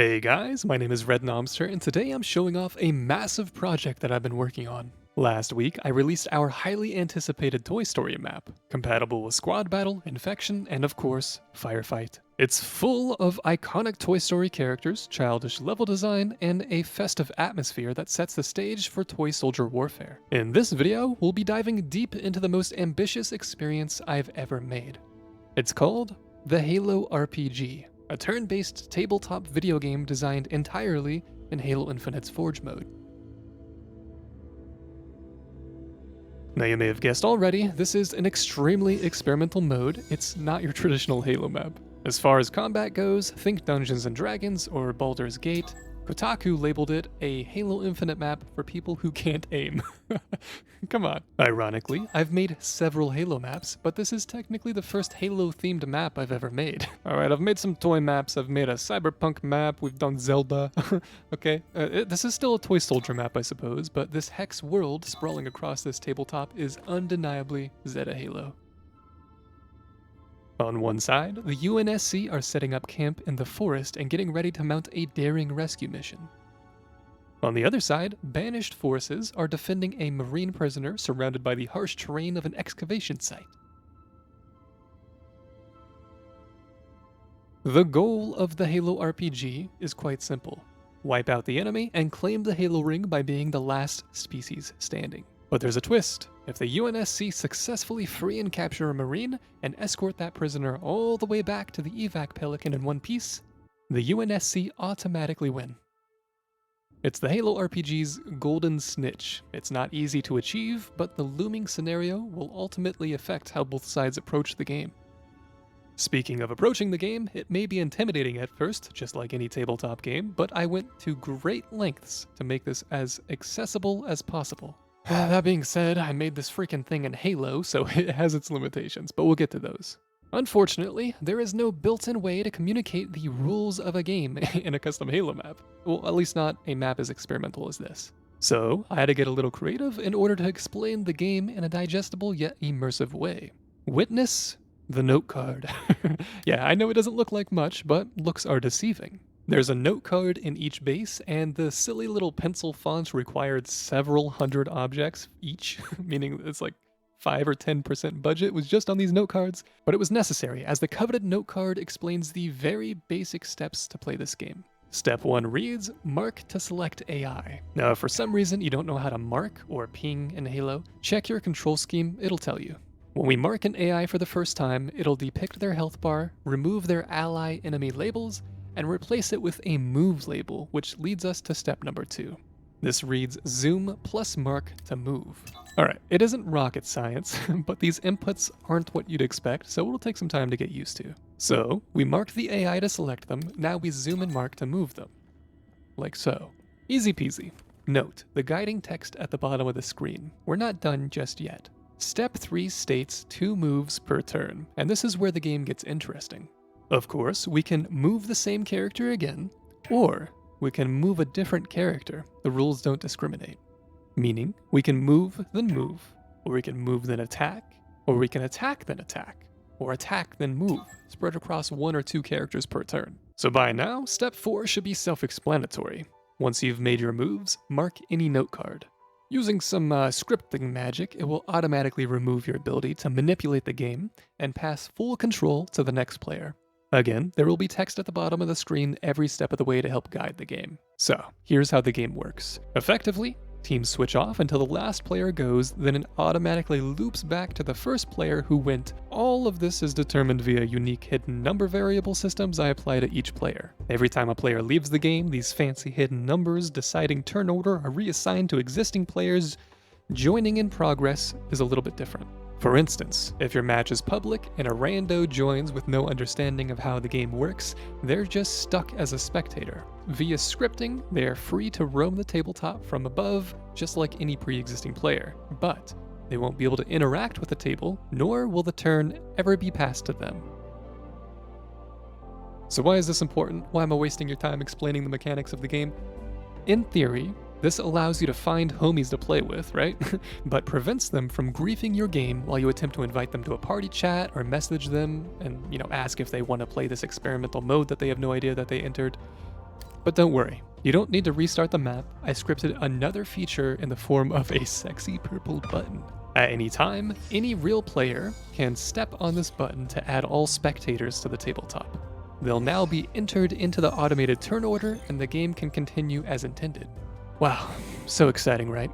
Hey guys, my name is Nomster, and today I'm showing off a massive project that I've been working on. Last week, I released our highly anticipated Toy Story map, compatible with Squad Battle, Infection, and of course, Firefight. It's full of iconic Toy Story characters, childish level design, and a festive atmosphere that sets the stage for toy soldier warfare. In this video, we'll be diving deep into the most ambitious experience I've ever made. It's called the Halo RPG. A turn-based tabletop video game designed entirely in Halo Infinite's Forge mode. Now you may have guessed already, this is an extremely experimental mode. It's not your traditional Halo map. As far as combat goes, think Dungeons & Dragons or Baldur's Gate. Kotaku labeled it a Halo Infinite map for people who can't aim. Come on. Ironically, I've made several Halo maps, but this is technically the first Halo-themed map I've ever made. Alright, I've made some toy maps, I've made a cyberpunk map, we've done Zelda. Okay, this is still a toy soldier map, I suppose, but this hex world sprawling across this tabletop is undeniably Zeta Halo. On one side, the UNSC are setting up camp in the forest and getting ready to mount a daring rescue mission. On the other side, banished forces are defending a Marine prisoner surrounded by the harsh terrain of an excavation site. The goal of the Halo RPG is quite simple. Wipe out the enemy and claim the Halo ring by being the last species standing. But there's a twist. If the UNSC successfully free and capture a Marine and escort that prisoner all the way back to the evac Pelican in one piece, the UNSC automatically win. It's the Halo RPG's golden snitch. It's not easy to achieve, but the looming scenario will ultimately affect how both sides approach the game. Speaking of approaching the game, it may be intimidating at first, just like any tabletop game, but I went to great lengths to make this as accessible as possible. That being said, I made this freaking thing in Halo, so it has its limitations, but we'll get to those. Unfortunately, there is no built-in way to communicate the rules of a game in a custom Halo map. Well, at least not a map as experimental as this. So, I had to get a little creative in order to explain the game in a digestible yet immersive way. Witness the note card. Yeah, I know it doesn't look like much, but looks are deceiving. There's a note card in each base, and the silly little pencil fonts required several hundred objects each, meaning it's like 5 or 10% budget was just on these note cards, but it was necessary as the coveted note card explains the very basic steps to play this game. Step 1 reads, mark to select AI. Now if for some reason you don't know how to mark or ping in Halo, check your control scheme, it'll tell you. When we mark an AI for the first time, it'll depict their health bar, remove their ally enemy labels, and replace it with a move label, which leads us to step number 2. This reads zoom plus mark to move. Alright, it isn't rocket science, but these inputs aren't what you'd expect, so it'll take some time to get used to. So, we marked the AI to select them, now we zoom and mark to move them. Like so. Easy peasy. Note, the guiding text at the bottom of the screen. We're not done just yet. Step 3 states 2 moves per turn, and this is where the game gets interesting. Of course, we can move the same character again, or we can move a different character. The rules don't discriminate. Meaning, we can move then move, or we can move then attack, or we can attack then attack, or attack then move, spread across 1 or 2 characters per turn. So by now, step 4 should be self-explanatory. Once you've made your moves, mark any note card. Using some scripting magic, it will automatically remove your ability to manipulate the game and pass full control to the next player. Again, there will be text at the bottom of the screen every step of the way to help guide the game. So, here's how the game works. Effectively, teams switch off until the last player goes, then it automatically loops back to the first player who went. All of this is determined via unique hidden number variable systems I apply to each player. Every time a player leaves the game, these fancy hidden numbers deciding turn order are reassigned to existing players. Joining in progress is a little bit different. For instance, if your match is public and a rando joins with no understanding of how the game works, they're just stuck as a spectator. Via scripting, they are free to roam the tabletop from above, just like any pre-existing player, but they won't be able to interact with the table, nor will the turn ever be passed to them. So why is this important? Why am I wasting your time explaining the mechanics of the game? In theory, this allows you to find homies to play with, right? But prevents them from griefing your game while you attempt to invite them to a party chat or message them and, ask if they want to play this experimental mode that they have no idea that they entered. But don't worry, you don't need to restart the map. I scripted another feature in the form of a sexy purple button. At any time, any real player can step on this button to add all spectators to the tabletop. They'll now be entered into the automated turn order and the game can continue as intended. Wow, so exciting, right?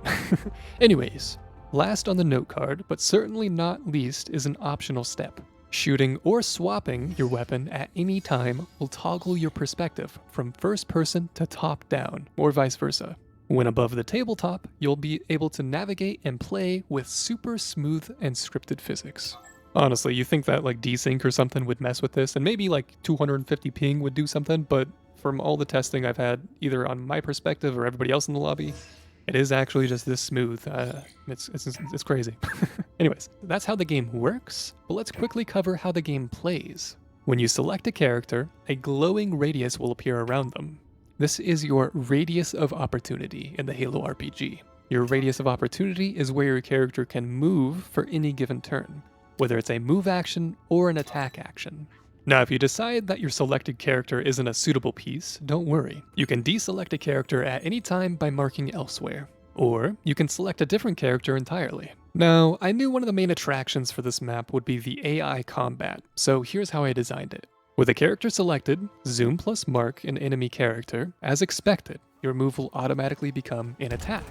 Anyways, last on the note card, but certainly not least, is an optional step. Shooting or swapping your weapon at any time will toggle your perspective from first person to top down, or vice versa. When above the tabletop, you'll be able to navigate and play with super smooth and scripted physics. Honestly, you think that like desync or something would mess with this, and maybe like 250 ping would do something, but from all the testing I've had, either on my perspective or everybody else in the lobby, it is actually just this smooth. It's crazy. Anyways, that's how the game works, but let's quickly cover how the game plays. When you select a character, a glowing radius will appear around them. This is your radius of opportunity in the Halo RPG. Your radius of opportunity is where your character can move for any given turn, whether it's a move action or an attack action. Now, if you decide that your selected character isn't a suitable piece, don't worry. You can deselect a character at any time by marking elsewhere, or you can select a different character entirely. Now, I knew one of the main attractions for this map would be the AI combat, so here's how I designed it. With a character selected, zoom plus mark an enemy character, as expected, your move will automatically become an attack.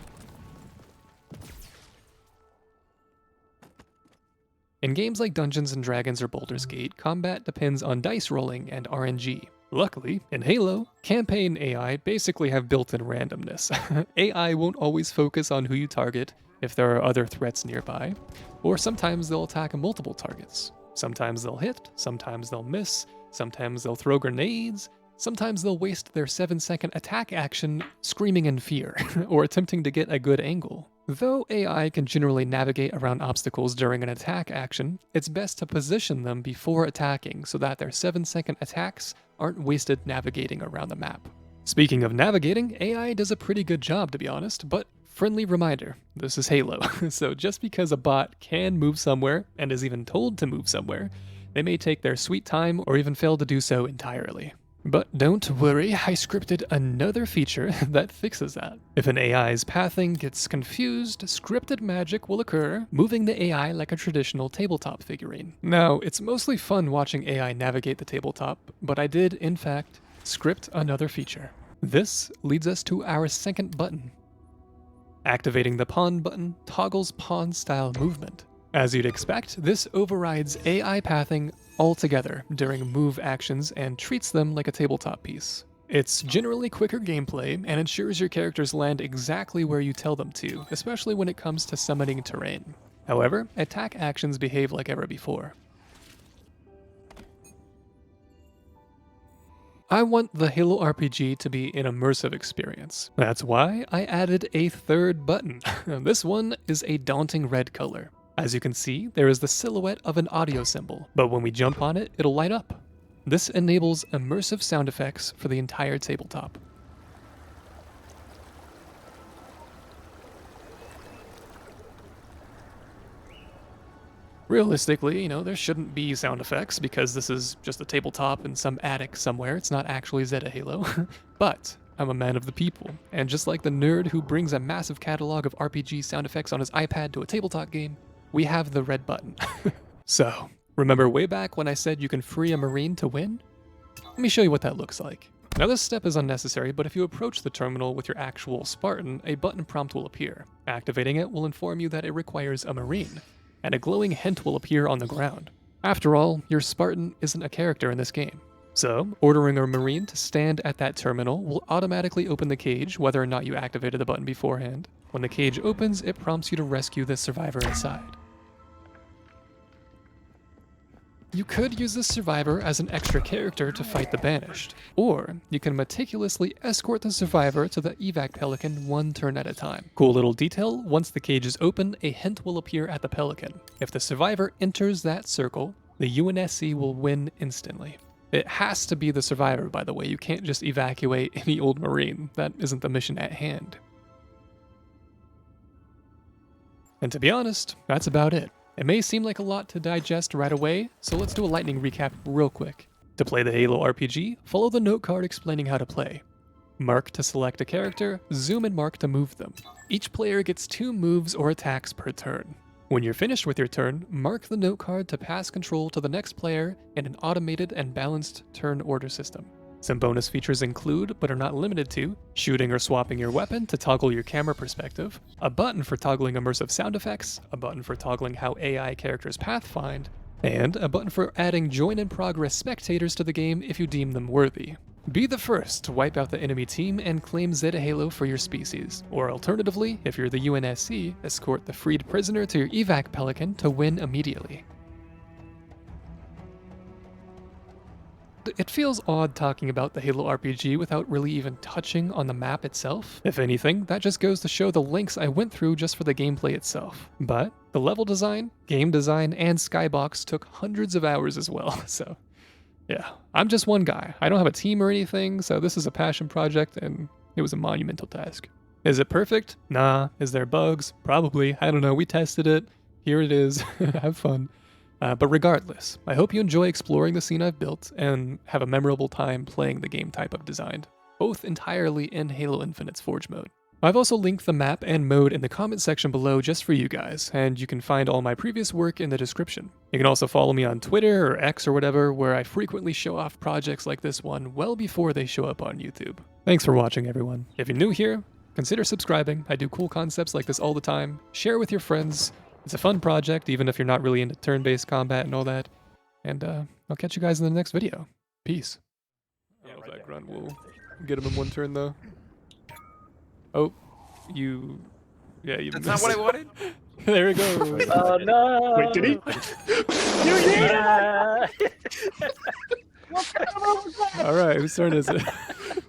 In games like Dungeons & Dragons or Baldur's Gate, combat depends on dice rolling and RNG. Luckily, in Halo, campaign AI basically have built-in randomness. AI won't always focus on who you target if there are other threats nearby, or sometimes they'll attack multiple targets. Sometimes they'll hit, sometimes they'll miss, sometimes they'll throw grenades, sometimes they'll waste their 7-second attack action screaming in fear, or attempting to get a good angle. Though AI can generally navigate around obstacles during an attack action, it's best to position them before attacking so that their 7-second attacks aren't wasted navigating around the map. Speaking of navigating, AI does a pretty good job, to be honest, but friendly reminder, this is Halo, so just because a bot can move somewhere, and is even told to move somewhere, they may take their sweet time or even fail to do so entirely. But don't worry, I scripted another feature that fixes that. If an AI's pathing gets confused, scripted magic will occur, moving the AI like a traditional tabletop figurine. Now, it's mostly fun watching AI navigate the tabletop, but I did, in fact, script another feature. This leads us to our second button. Activating the pawn button toggles pawn-style movement. As you'd expect, this overrides AI pathing altogether during move actions and treats them like a tabletop piece. It's generally quicker gameplay and ensures your characters land exactly where you tell them to, especially when it comes to summoning terrain. However, attack actions behave like ever before. I want the Halo RPG to be an immersive experience. That's why I added a third button. This one is a daunting red color. As you can see, there is the silhouette of an audio symbol, but when we jump on it, it'll light up. This enables immersive sound effects for the entire tabletop. Realistically, there shouldn't be sound effects because this is just a tabletop in some attic somewhere. It's not actually Zeta Halo. But I'm a man of the people, and just like the nerd who brings a massive catalog of RPG sound effects on his iPad to a tabletop game, we have the red button. So, remember way back when I said you can free a Marine to win? Let me show you what that looks like. Now this step is unnecessary, but if you approach the terminal with your actual Spartan, a button prompt will appear. Activating it will inform you that it requires a Marine, and a glowing hint will appear on the ground. After all, your Spartan isn't a character in this game. So, ordering a Marine to stand at that terminal will automatically open the cage whether or not you activated the button beforehand. When the cage opens, it prompts you to rescue the survivor inside. You could use this survivor as an extra character to fight the Banished, or you can meticulously escort the survivor to the evac Pelican one turn at a time. Cool little detail, once the cage is open, a hint will appear at the Pelican. If the survivor enters that circle, the UNSC will win instantly. It has to be the survivor, by the way, you can't just evacuate any old Marine. That isn't the mission at hand. And to be honest, that's about it. It may seem like a lot to digest right away, so let's do a lightning recap real quick. To play the Halo RPG, follow the note card explaining how to play. Mark to select a character, zoom and mark to move them. Each player gets 2 moves or attacks per turn. When you're finished with your turn, mark the note card to pass control to the next player in an automated and balanced turn order system. Some bonus features include, but are not limited to, shooting or swapping your weapon to toggle your camera perspective, a button for toggling immersive sound effects, a button for toggling how AI characters pathfind, and a button for adding join-in-progress spectators to the game if you deem them worthy. Be the first to wipe out the enemy team and claim Zeta Halo for your species, or alternatively, if you're the UNSC, escort the freed prisoner to your evac Pelican to win immediately. It feels odd talking about the Halo RPG without really even touching on the map itself. If anything, that just goes to show the lengths I went through just for the gameplay itself. But the level design, game design, and skybox took hundreds of hours as well, so yeah. I'm just one guy. I don't have a team or anything, so this is a passion project, and it was a monumental task. Is it perfect? Nah. Is there bugs? Probably. I don't know. We tested it. Here it is. Have fun. But regardless, I hope you enjoy exploring the scene I've built and have a memorable time playing the game type I've designed, both entirely in Halo Infinite's Forge mode. I've also linked the map and mode in the comment section below just for you guys, and you can find all my previous work in the description. You can also follow me on Twitter or X or whatever, where I frequently show off projects like this one well before they show up on YouTube. Thanks for watching, everyone. If you're new here, consider subscribing. I do cool concepts like this all the time. Share with your friends. It's a fun project, even if you're not really into turn-based combat and all that. And I'll catch you guys in the next video. Peace. I don't know if that grunt will get him in one turn, though. Oh, you... Yeah, you That's missed. not what I wanted? There we go. Oh no! Wait, did he? You did! All right, whose turn is it?